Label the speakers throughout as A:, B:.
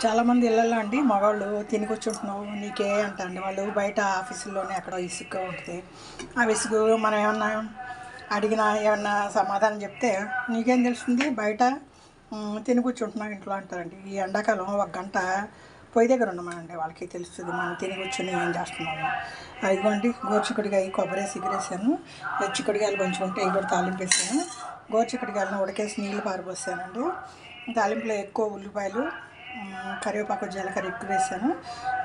A: చాలామంది ఇళ్ళల్లో అండి మగవాళ్ళు తిని కూర్చుంటున్నావు నీకే అంటారండి. వాళ్ళు బయట ఆఫీసుల్లోనే అక్కడ ఇసుగ్గా ఉంటుంది. ఆ విసుగు మనం ఏమన్నా అడిగినా ఏమన్నా సమాధానం చెప్తే నీకేం తెలుస్తుంది బయట తిని కూర్చుంటున్నావు ఇంట్లో అంటారండి. ఈ ఎండాకాలం ఒక గంట పొయ్యి దగ్గర ఉండమనండి, వాళ్ళకి తెలుస్తుంది మనం తిని కూర్చొని ఏం చేస్తున్నాము. ఇదిగోండి గోరుచిక్కుడుకాయ కొబ్బరి సిగిరేసాను, చిక్కుడుకాయలు కొంచెం ఉంటే ఇవి కూడా తాలింపు వేసాను. గోరుచిక్కుడుకాయలను ఉడకేసి నీళ్ళు పారిపోసానండి. తాలింపులో ఎక్కువ ఉల్లిపాయలు, కరివేపాకు, జీలకర్ర ఎక్కువ వేసాను.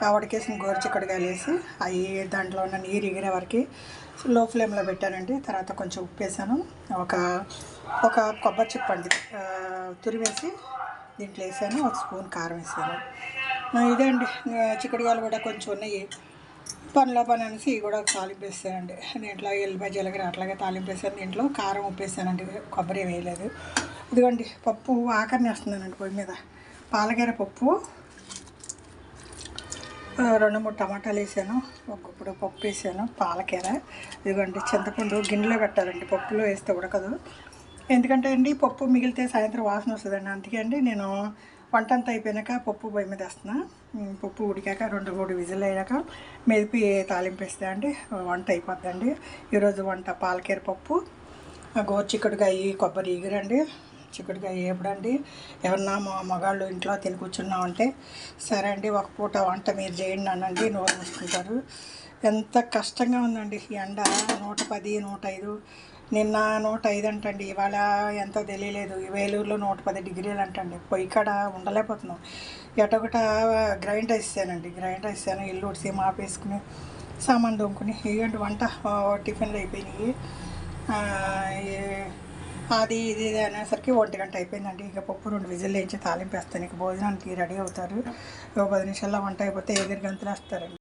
A: ఆ ఉడకేసిన గోరుచిక్కుడుకాయలు వేసి అవి దాంట్లో ఉన్న నీరు ఎగిరే వరకు లో ఫ్లేమ్లో పెట్టానండి. తర్వాత కొంచెం ఉప్పు వేసాను, ఒక ఒక కొబ్బరి చిప్పండి తురివేసి దీంట్లో వేసాను, ఒక స్పూన్ కారం వేసాను. ఇదే అండి. చిక్కుడుకాయలు కూడా కొంచెం ఉన్నాయి, పనిలో పని అనేసి ఇవి కూడా తాలింపు వేసానండి. దీంట్లో ఎల్లిపాయ జీలకర్ర అట్లాగే తాలింపు వేసాను. దీంట్లో కారం ఉప్పు వేసానండి, కొబ్బరి ఏం వేయలేదు. ఇదిగోండి పప్పు ఆకరణ వేస్తున్నానండి పొయ్యి మీద. పాలకీర పప్పు, 2-3 టమాటాలు వేసాను, ఇప్పుడు పప్పు వేసాను, పాలకీర. ఇదిగోండి చింతపండు గిన్నెలో పెట్టాలండి, పప్పులో వేస్తే ఉడకదు. ఎందుకంటే అండి పప్పు మిగిలితే సాయంత్రం వాసన వస్తుందండి. అందుకే అండి నేను వంట అంతా అయిపోయాక పప్పు పొయ్యి మీద వేస్తున్నా. పప్పు ఉడికాక 2-3 విజిల్ అయ్యాక మెదిపి తాలింపు వేస్తే అండి వంట అయిపోద్దండి. ఈరోజు వంట పాలకీర పప్పు, గోరుచిక్కుడుకాయ కొబ్బరి ఎగురండి. చిక్కుడుకాయ వేపడండి. ఎవరన్నా మా మగాళ్ళు ఇంట్లో తిని కూర్చున్నామంటే సరే అండి ఒక పూట వంట మీరు చేయండి అనండి, నోరు మూసుకుంటారు. ఎంత కష్టంగా ఉందండి ఈ ఎండ. 110, 105, నిన్న 105 అంటండి, ఇవాళ ఎంతో తెలియలేదు. వేలూరులో 110 డిగ్రీలు అంటండి. పొయ్యి కాడ ఉండలేకపోతున్నాం. ఎటొకట గ్రైండర్ వేసానండి, గ్రైండర్ వేసాను, ఇల్లు ఉడిసి మాపేసుకుని సామాన్ దొంకుని ఇలాంటి వంట టిఫిన్లు అయిపోయినాయి. అది ఇది అనేసరికి 1 గంట అయిపోయిందండి. ఇక పప్పు 2 విజిల్ వేయించి తాలింపు వేస్తాను. ఇక భోజనానికి రెడీ అవుతారు. 10 నిమిషాల్లో వంట అయిపోతే ఎగిరి గంతులు వేస్తారండి.